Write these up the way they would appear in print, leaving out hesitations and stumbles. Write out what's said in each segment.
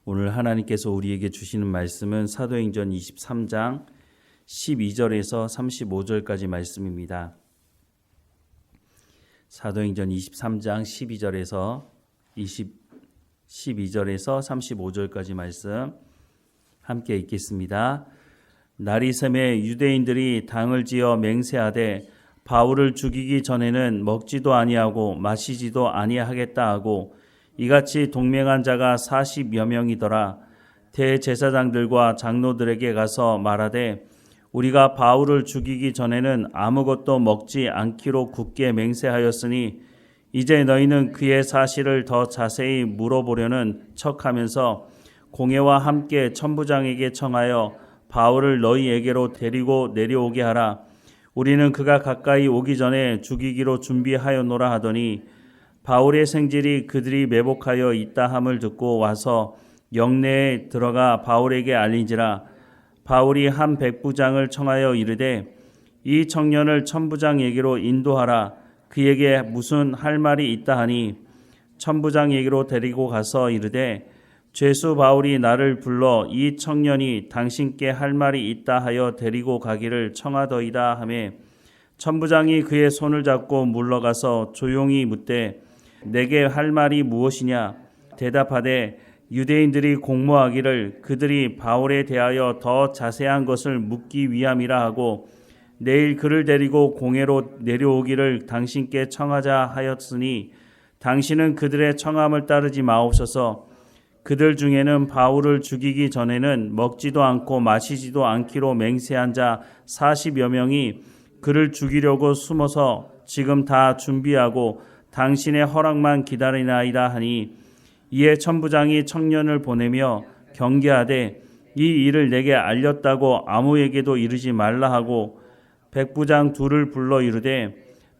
오늘 하나님께서 우리에게 주시는 말씀은 사도행전 23장 12절에서 35절까지 말씀입니다. 사도행전 23장 12절에서 35절까지 말씀 함께 읽겠습니다. 날이 새매 유대인들이 당을 지어 맹세하되 바울을 죽이기 전에는 먹지도 아니하고 마시지도 아니하겠다 하고 이같이 동맹한 자가 40여 명이더라. 대제사장들과 장로들에게 가서 말하되 우리가 바울을 죽이기 전에는 아무것도 먹지 않기로 굳게 맹세하였으니 이제 너희는 그의 사실을 더 자세히 물어보려는 척하면서 공회와 함께 천부장에게 청하여 바울을 너희에게로 데리고 내려오게 하라. 우리는 그가 가까이 오기 전에 죽이기로 준비하였노라 하더니 바울의 생질이 그들이 매복하여 있다 함을 듣고 와서 영내에 들어가 바울에게 알린지라. 바울이 한 백부장을 청하여 이르되 이 청년을 천부장에게로 인도하라. 그에게 무슨 할 말이 있다 하니 천부장에게로 데리고 가서 이르되 죄수 바울이 나를 불러 이 청년이 당신께 할 말이 있다 하여 데리고 가기를 청하더이다 하매 천부장이 그의 손을 잡고 물러가서 조용히 묻되 내게 할 말이 무엇이냐? 대답하되 유대인들이 공모하기를 그들이 바울에 대하여 더 자세한 것을 묻기 위함이라 하고 내일 그를 데리고 공회로 내려오기를 당신께 청하자 하였으니 당신은 그들의 청함을 따르지 마옵소서. 그들 중에는 바울을 죽이기 전에는 먹지도 않고 마시지도 않기로 맹세한 자 40여 명이 그를 죽이려고 숨어서 지금 다 준비하고 당신의 허락만 기다리나이다 하니 이에 천부장이 청년을 보내며 경계하되 이 일을 내게 알렸다고 아무에게도 이르지 말라 하고 백부장 둘을 불러 이르되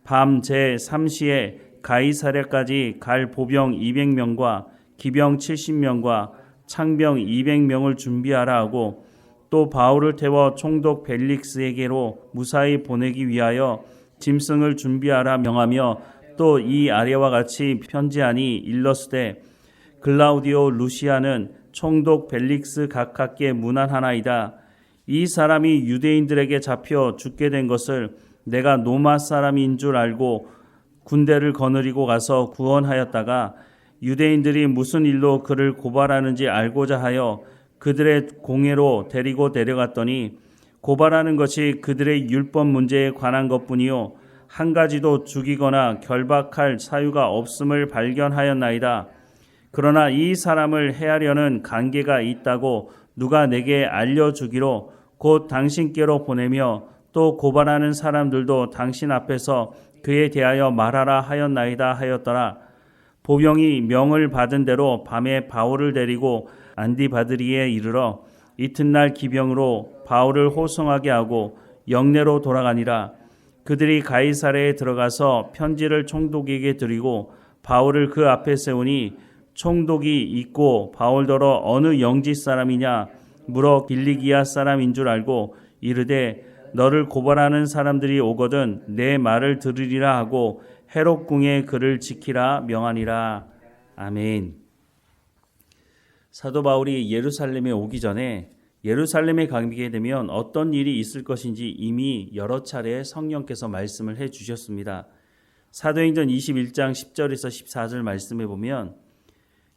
밤 제3시에 가이사랴까지 갈 보병 200명과 기병 70명과 창병 200명을 준비하라 하고 또 바울을 태워 총독 벨릭스에게로 무사히 보내기 위하여 짐승을 준비하라 명하며 또 이 아래와 같이 편지하니 일러스되 글라우디오 루시아는 총독 벨릭스 각하께 문안하나이다. 이 사람이 유대인들에게 잡혀 죽게 된 것을 내가 로마 사람인 줄 알고 군대를 거느리고 가서 구원하였다가 유대인들이 무슨 일로 그를 고발하는지 알고자 하여 그들의 공회로 데리고 내려갔더니 고발하는 것이 그들의 율법 문제에 관한 것뿐이요 한 가지도 죽이거나 결박할 사유가 없음을 발견하였나이다. 그러나 이 사람을 해하려는 관계가 있다고 누가 내게 알려주기로 곧 당신께로 보내며 또 고발하는 사람들도 당신 앞에서 그에 대하여 말하라 하였나이다 하였더라. 보병이 명을 받은 대로 밤에 바울을 데리고 안디바드리에 이르러 이튿날 기병으로 바울을 호송하게 하고 영내로 돌아가니라. 그들이 가이사랴에 들어가서 편지를 총독에게 드리고 바울을 그 앞에 세우니 총독이 있고 바울더러 어느 영지 사람이냐 물어 길리기아 사람인 줄 알고 이르되 너를 고발하는 사람들이 오거든 내 말을 들으리라 하고 헤롯 궁에 그를 지키라 명하니라. 아멘. 사도 바울이 예루살렘에 오기 전에 예루살렘에 가게 되면 어떤 일이 있을 것인지 이미 여러 차례 성령께서 말씀을 해 주셨습니다. 사도행전 21장 10절에서 14절 말씀해 보면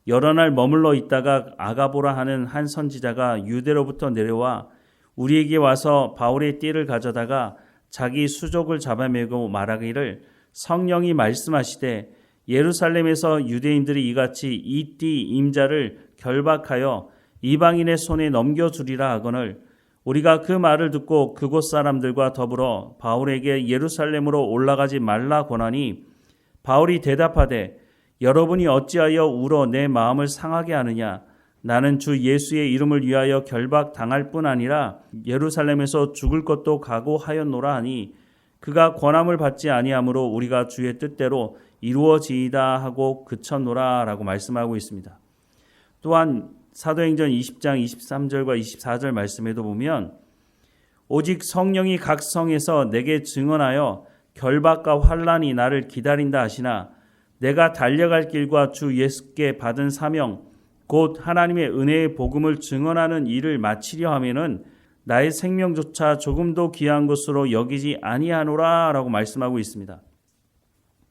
여러 날 머물러 있다가 아가보라 하는 한 선지자가 유대로부터 내려와 우리에게 와서 바울의 띠를 가져다가 자기 수족을 잡아매고 말하기를 성령이 말씀하시되 예루살렘에서 유대인들이 이같이 이 띠 임자를 결박하여 이방인의 손에 넘겨주리라 하거늘 우리가 그 말을 듣고 그곳 사람들과 더불어 바울에게 예루살렘으로 올라가지 말라 권하니 바울이 대답하되 여러분이 어찌하여 울어 내 마음을 상하게 하느냐? 나는 주 예수의 이름을 위하여 결박당할 뿐 아니라 예루살렘에서 죽을 것도 각오하였노라 하니 그가 권함을 받지 아니하므로 우리가 주의 뜻대로 이루어지이다 하고 그쳤노라 라고 말씀하고 있습니다. 또한 사도행전 20장 23절과 24절 말씀에도 보면 오직 성령이 각 성에서 내게 증언하여 결박과 환난이 나를 기다린다 하시나 내가 달려갈 길과 주 예수께 받은 사명 곧 하나님의 은혜의 복음을 증언하는 일을 마치려 하면은 나의 생명조차 조금도 귀한 것으로 여기지 아니하노라 라고 말씀하고 있습니다.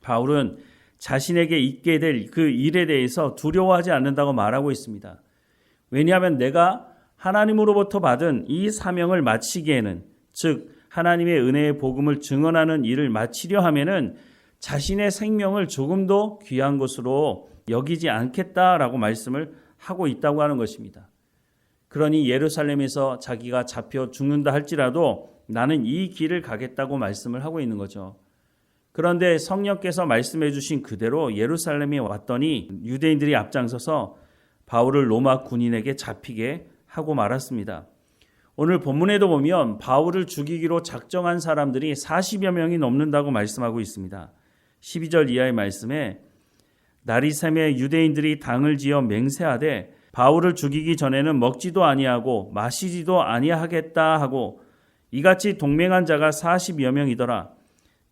바울은 자신에게 있게 될 그 일에 대해서 두려워하지 않는다고 말하고 있습니다. 왜냐하면 내가 하나님으로부터 받은 이 사명을 마치기에는, 즉 하나님의 은혜의 복음을 증언하는 일을 마치려 하면은 자신의 생명을 조금도 귀한 것으로 여기지 않겠다라고 말씀을 하고 있다고 하는 것입니다. 그러니 예루살렘에서 자기가 잡혀 죽는다 할지라도 나는 이 길을 가겠다고 말씀을 하고 있는 거죠. 그런데 성령께서 말씀해 주신 그대로 예루살렘에 왔더니 유대인들이 앞장서서 바울을 로마 군인에게 잡히게 하고 말았습니다. 오늘 본문에도 보면 바울을 죽이기로 작정한 사람들이 40여 명이 넘는다고 말씀하고 있습니다. 12절 이하의 말씀에 나리샘의 유대인들이 당을 지어 맹세하되 바울을 죽이기 전에는 먹지도 아니하고 마시지도 아니하겠다 하고 이같이 동맹한 자가 40여 명이더라.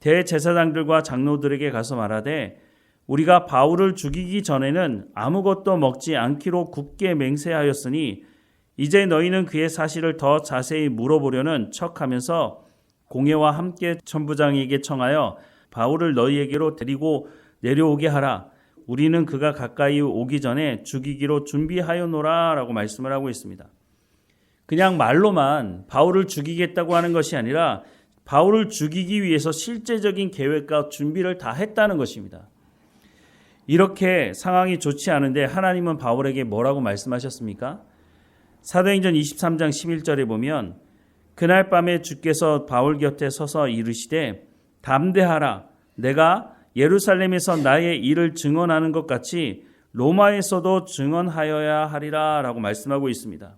대제사장들과 장로들에게 가서 말하되 우리가 바울을 죽이기 전에는 아무것도 먹지 않기로 굳게 맹세하였으니 이제 너희는 그의 사실을 더 자세히 물어보려는 척하면서 공회와 함께 천부장에게 청하여 바울을 너희에게로 데리고 내려오게 하라. 우리는 그가 가까이 오기 전에 죽이기로 준비하여노라 라고 말씀을 하고 있습니다. 그냥 말로만 바울을 죽이겠다고 하는 것이 아니라 바울을 죽이기 위해서 실제적인 계획과 준비를 다 했다는 것입니다. 이렇게 상황이 좋지 않은데 하나님은 바울에게 뭐라고 말씀하셨습니까? 사도행전 23장 11절에 보면 그날 밤에 주께서 바울 곁에 서서 이르시되 담대하라. 내가 예루살렘에서 나의 일을 증언하는 것 같이 로마에서도 증언하여야 하리라 라고 말씀하고 있습니다.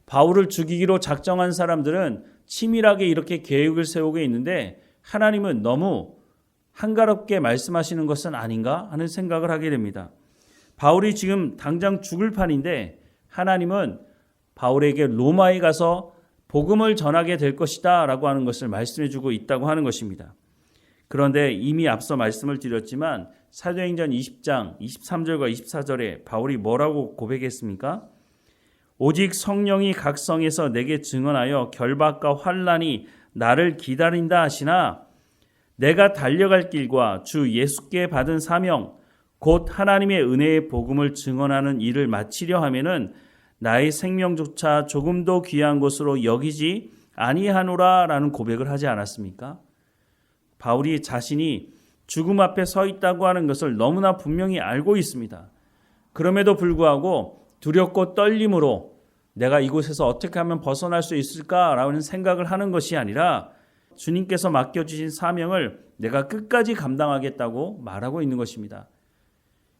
바울을 죽이기로 작정한 사람들은 치밀하게 이렇게 계획을 세우고 있는데 하나님은 너무 한가롭게 말씀하시는 것은 아닌가 하는 생각을 하게 됩니다. 바울이 지금 당장 죽을 판인데 하나님은 바울에게 로마에 가서 복음을 전하게 될 것이다 라고 하는 것을 말씀해 주고 있다고 하는 것입니다. 그런데 이미 앞서 말씀을 드렸지만 사도행전 20장 23절과 24절에 바울이 뭐라고 고백했습니까? 오직 성령이 각 성에서 내게 증언하여 결박과 환난이 나를 기다린다 하시나 내가 달려갈 길과 주 예수께 받은 사명 곧 하나님의 은혜의 복음을 증언하는 일을 마치려 하면은 나의 생명조차 조금도 귀한 것으로 여기지 아니하노라 라는 고백을 하지 않았습니까? 바울이 자신이 죽음 앞에 서 있다고 하는 것을 너무나 분명히 알고 있습니다. 그럼에도 불구하고 두렵고 떨림으로 내가 이곳에서 어떻게 하면 벗어날 수 있을까라는 생각을 하는 것이 아니라 주님께서 맡겨주신 사명을 내가 끝까지 감당하겠다고 말하고 있는 것입니다.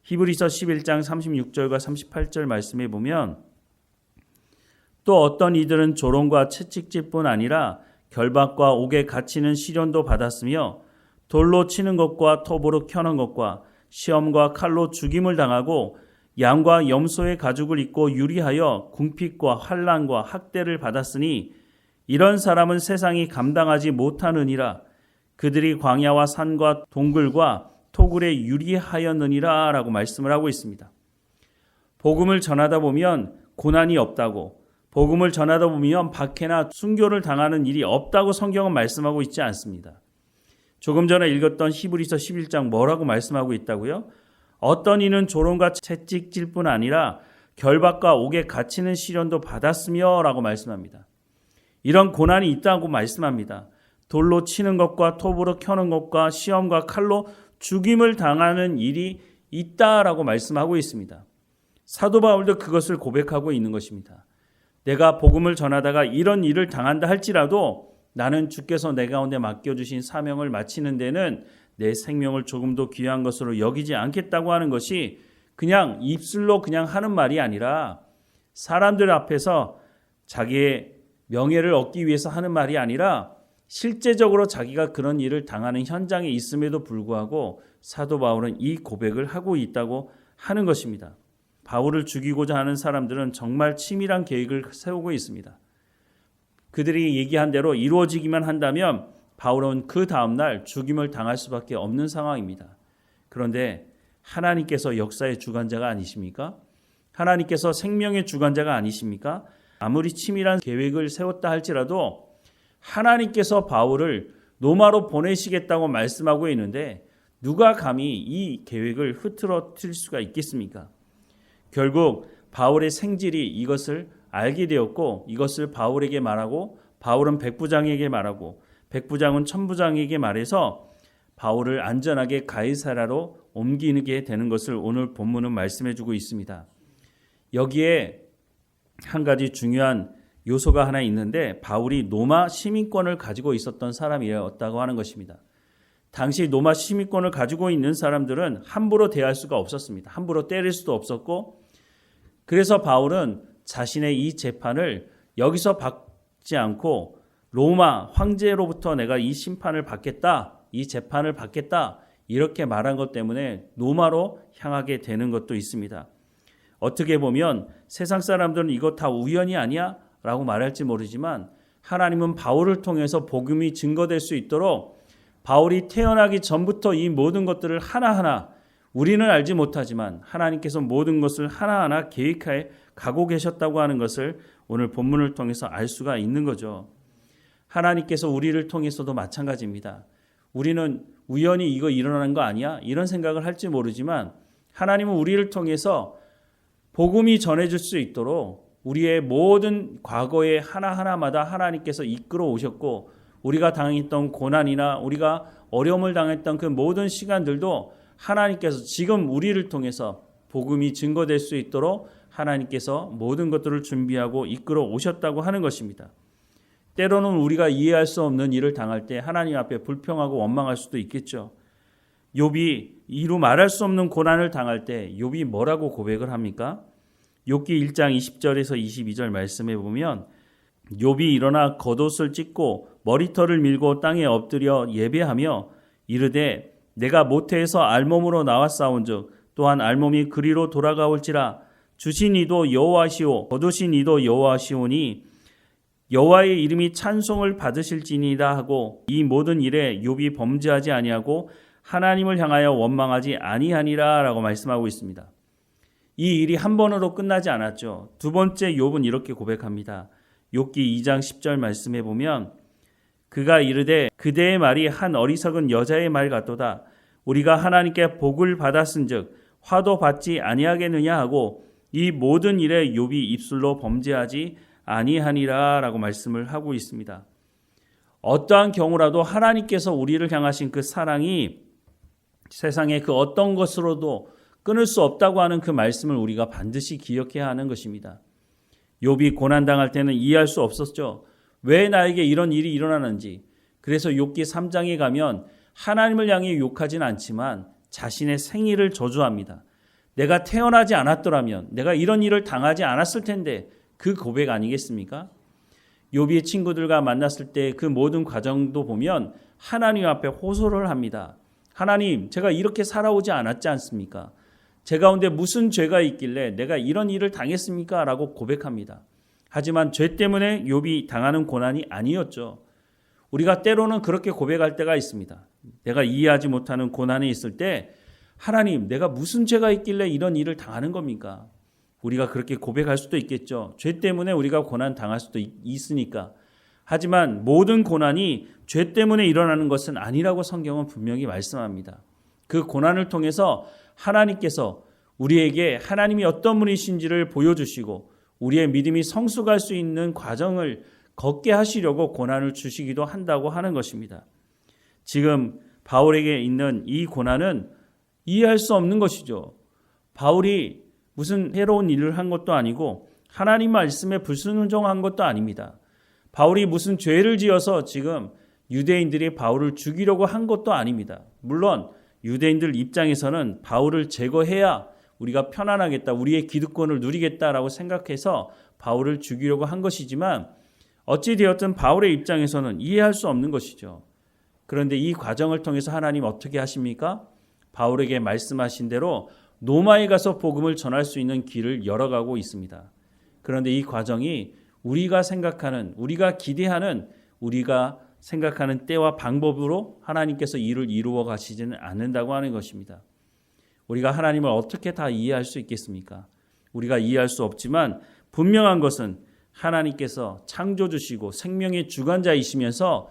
히브리서 11장 36절과 38절 말씀에 보면 또 어떤 이들은 조롱과 채찍질뿐 아니라 결박과 옥에 갇히는 시련도 받았으며 돌로 치는 것과 톱으로 켜는 것과 시험과 칼로 죽임을 당하고 양과 염소의 가죽을 입고 유리하여 궁핍과 환난과 학대를 받았으니 이런 사람은 세상이 감당하지 못하느니라. 그들이 광야와 산과 동굴과 토굴에 유리하였느니라 라고 말씀을 하고 있습니다. 복음을 전하다 보면 고난이 없다고, 복음을 전하다 보면 박해나 순교를 당하는 일이 없다고 성경은 말씀하고 있지 않습니다. 조금 전에 읽었던 히브리서 11장 뭐라고 말씀하고 있다고요? 어떤 이는 조롱과 채찍질뿐 아니라 결박과 옥에 갇히는 시련도 받았으며 라고 말씀합니다. 이런 고난이 있다고 말씀합니다. 돌로 치는 것과 톱으로 켜는 것과 시험과 칼로 죽임을 당하는 일이 있다라고 말씀하고 있습니다. 사도 바울도 그것을 고백하고 있는 것입니다. 내가 복음을 전하다가 이런 일을 당한다 할지라도 나는 주께서 내 가운데 맡겨주신 사명을 마치는 데는 내 생명을 조금도 귀한 것으로 여기지 않겠다고 하는 것이 그냥 입술로 그냥 하는 말이 아니라 사람들 앞에서 자기의 명예를 얻기 위해서 하는 말이 아니라 실제적으로 자기가 그런 일을 당하는 현장에 있음에도 불구하고 사도 바울은 이 고백을 하고 있다고 하는 것입니다. 바울을 죽이고자 하는 사람들은 정말 치밀한 계획을 세우고 있습니다. 그들이 얘기한 대로 이루어지기만 한다면 바울은 그 다음날 죽임을 당할 수밖에 없는 상황입니다. 그런데 하나님께서 역사의 주관자가 아니십니까? 하나님께서 생명의 주관자가 아니십니까? 아무리 치밀한 계획을 세웠다 할지라도 하나님께서 바울을 로마로 보내시겠다고 말씀하고 있는데 누가 감히 이 계획을 흐트러뜨릴 수가 있겠습니까? 결국 바울의 생질이 이것을 알게 되었고 이것을 바울에게 말하고 바울은 백부장에게 말하고 백부장은 천부장에게 말해서 바울을 안전하게 가이사라로 옮기게 되는 것을 오늘 본문은 말씀해 주고 있습니다. 여기에 한 가지 중요한 요소가 하나 있는데 바울이 로마 시민권을 가지고 있었던 사람이었다고 하는 것입니다. 당시 로마 시민권을 가지고 있는 사람들은 함부로 대할 수가 없었습니다. 함부로 때릴 수도 없었고 그래서 바울은 자신의 이 재판을 여기서 받지 않고 로마 황제로부터 내가 이 심판을 받겠다, 이 재판을 받겠다 이렇게 말한 것 때문에 로마로 향하게 되는 것도 있습니다. 어떻게 보면 세상 사람들은 이거 다 우연이 아니야? 라고 말할지 모르지만 하나님은 바울을 통해서 복음이 증거될 수 있도록 바울이 태어나기 전부터 이 모든 것들을 하나하나 우리는 알지 못하지만 하나님께서 모든 것을 하나하나 계획하에 가고 계셨다고 하는 것을 오늘 본문을 통해서 알 수가 있는 거죠. 하나님께서 우리를 통해서도 마찬가지입니다. 우리는 우연히 이거 일어나는 거 아니야? 이런 생각을 할지 모르지만 하나님은 우리를 통해서 복음이 전해질 수 있도록 우리의 모든 과거의 하나하나마다 하나님께서 이끌어 오셨고 우리가 당했던 고난이나 우리가 어려움을 당했던 그 모든 시간들도 하나님께서 지금 우리를 통해서 복음이 증거될 수 있도록 하나님께서 모든 것들을 준비하고 이끌어 오셨다고 하는 것입니다. 때로는 우리가 이해할 수 없는 일을 당할 때 하나님 앞에 불평하고 원망할 수도 있겠죠. 욥이 이루 말할 수 없는 고난을 당할 때 욥이 뭐라고 고백을 합니까? 욥기 1장 20절에서 22절 말씀해 보면 욥이 일어나 겉옷을 찢고 머리털을 밀고 땅에 엎드려 예배하며 이르되 내가 모태에서 알몸으로 나왔사온즉 또한 알몸이 그리로 돌아가올지라 주신 이도 여호와시오 거두신 이도 여호와시오니 여호와의 이름이 찬송을 받으실지니이다 하고 이 모든 일에 욥이 범죄하지 아니하고 하나님을 향하여 원망하지 아니하니라 라고 말씀하고 있습니다. 이 일이 한 번으로 끝나지 않았죠. 두 번째 욥은 이렇게 고백합니다. 욥기 2장 10절 말씀해 보면 그가 이르되 그대의 말이 한 어리석은 여자의 말 같도다. 우리가 하나님께 복을 받았은즉 화도 받지 아니하겠느냐 하고 이 모든 일에 욥이 입술로 범죄하지 아니하니라 라고 말씀을 하고 있습니다. 어떠한 경우라도 하나님께서 우리를 향하신 그 사랑이 세상의 그 어떤 것으로도 끊을 수 없다고 하는 그 말씀을 우리가 반드시 기억해야 하는 것입니다. 욥이 고난당할 때는 이해할 수 없었죠. 왜 나에게 이런 일이 일어나는지. 그래서 욥기 3장에 가면 하나님을 향해 욕하진 않지만 자신의 생일을 저주합니다. 내가 태어나지 않았더라면 내가 이런 일을 당하지 않았을 텐데 그 고백 아니겠습니까? 욥이 친구들과 만났을 때 그 모든 과정도 보면 하나님 앞에 호소를 합니다. 하나님, 제가 이렇게 살아오지 않았지 않습니까? 제 가운데 무슨 죄가 있길래 내가 이런 일을 당했습니까? 라고 고백합니다. 하지만 죄 때문에 욥이 당하는 고난이 아니었죠. 우리가 때로는 그렇게 고백할 때가 있습니다. 내가 이해하지 못하는 고난이 있을 때 하나님, 내가 무슨 죄가 있길래 이런 일을 당하는 겁니까? 우리가 그렇게 고백할 수도 있겠죠. 죄 때문에 우리가 고난 당할 수도 있으니까. 하지만 모든 고난이 죄 때문에 일어나는 것은 아니라고 성경은 분명히 말씀합니다. 그 고난을 통해서 하나님께서 우리에게 하나님이 어떤 분이신지를 보여주시고 우리의 믿음이 성숙할 수 있는 과정을 걷게 하시려고 고난을 주시기도 한다고 하는 것입니다. 지금 바울에게 있는 이 고난은 이해할 수 없는 것이죠. 바울이 무슨 새로운 일을 한 것도 아니고 하나님 말씀에 불순종한 것도 아닙니다. 바울이 무슨 죄를 지어서 지금 유대인들이 바울을 죽이려고 한 것도 아닙니다. 물론 유대인들 입장에서는 바울을 제거해야 우리가 편안하겠다, 우리의 기득권을 누리겠다라고 생각해서 바울을 죽이려고 한 것이지만 어찌되었든 바울의 입장에서는 이해할 수 없는 것이죠. 그런데 이 과정을 통해서 하나님 어떻게 하십니까? 바울에게 말씀하신 대로 로마에 가서 복음을 전할 수 있는 길을 열어가고 있습니다. 그런데 이 과정이 우리가 생각하는, 우리가 기대하는, 우리가 생각하는 때와 방법으로 하나님께서 일을 이루어 가시지는 않는다고 하는 것입니다. 우리가 하나님을 어떻게 다 이해할 수 있겠습니까? 우리가 이해할 수 없지만 분명한 것은 하나님께서 창조주시고 생명의 주관자이시면서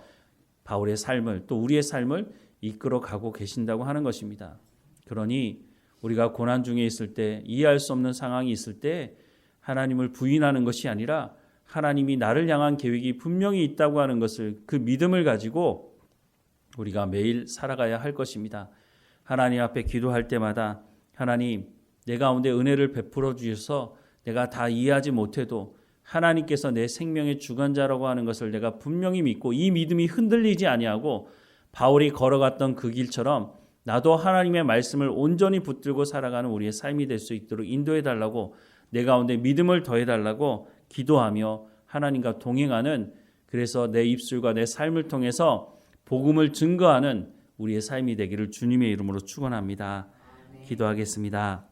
바울의 삶을 또 우리의 삶을 이끌어 가고 계신다고 하는 것입니다. 그러니 우리가 고난 중에 있을 때, 이해할 수 없는 상황이 있을 때 하나님을 부인하는 것이 아니라 하나님이 나를 향한 계획이 분명히 있다고 하는 것을, 그 믿음을 가지고 우리가 매일 살아가야 할 것입니다. 하나님 앞에 기도할 때마다 하나님, 내 가운데 은혜를 베풀어 주셔서 내가 다 이해하지 못해도 하나님께서 내 생명의 주관자라고 하는 것을 내가 분명히 믿고 이 믿음이 흔들리지 아니하고 바울이 걸어갔던 그 길처럼 나도 하나님의 말씀을 온전히 붙들고 살아가는 우리의 삶이 될 수 있도록 인도해 달라고, 내 가운데 믿음을 더해 달라고 기도하며 하나님과 동행하는, 그래서 내 입술과 내 삶을 통해서 복음을 증거하는 우리의 삶이 되기를 주님의 이름으로 축원합니다. 기도하겠습니다.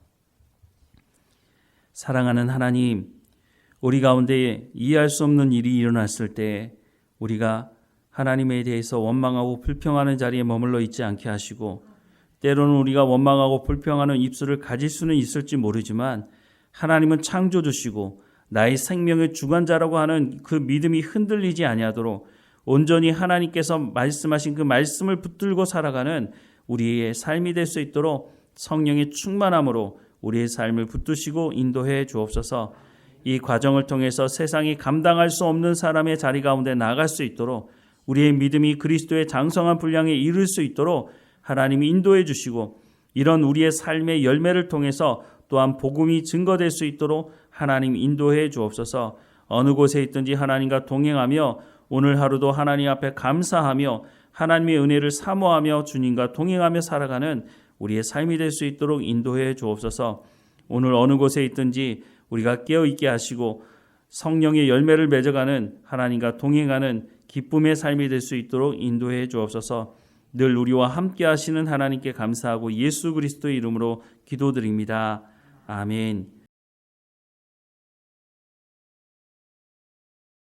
사랑하는 하나님, 우리 가운데 이해할 수 없는 일이 일어났을 때 우리가 하나님에 대해서 원망하고 불평하는 자리에 머물러 있지 않게 하시고, 때로는 우리가 원망하고 불평하는 입술을 가질 수는 있을지 모르지만 하나님은 창조주시고 나의 생명의 주관자라고 하는 그 믿음이 흔들리지 아니하도록 온전히 하나님께서 말씀하신 그 말씀을 붙들고 살아가는 우리의 삶이 될 수 있도록 성령의 충만함으로 우리의 삶을 붙드시고 인도해 주옵소서. 이 과정을 통해서 세상이 감당할 수 없는 사람의 자리 가운데 나갈 수 있도록, 우리의 믿음이 그리스도의 장성한 분량에 이를 수 있도록 하나님이 인도해 주시고, 이런 우리의 삶의 열매를 통해서 또한 복음이 증거될 수 있도록 하나님 인도해 주옵소서. 어느 곳에 있든지 하나님과 동행하며 오늘 하루도 하나님 앞에 감사하며 하나님의 은혜를 사모하며 주님과 동행하며 살아가는 우리의 삶이 될 수 있도록 인도해 주옵소서. 오늘 어느 곳에 있든지 우리가 깨어있게 하시고 성령의 열매를 맺어가는, 하나님과 동행하는 기쁨의 삶이 될 수 있도록 인도해 주옵소서. 늘 우리와 함께 하시는 하나님께 감사하고 예수 그리스도의 이름으로 기도드립니다. 아멘.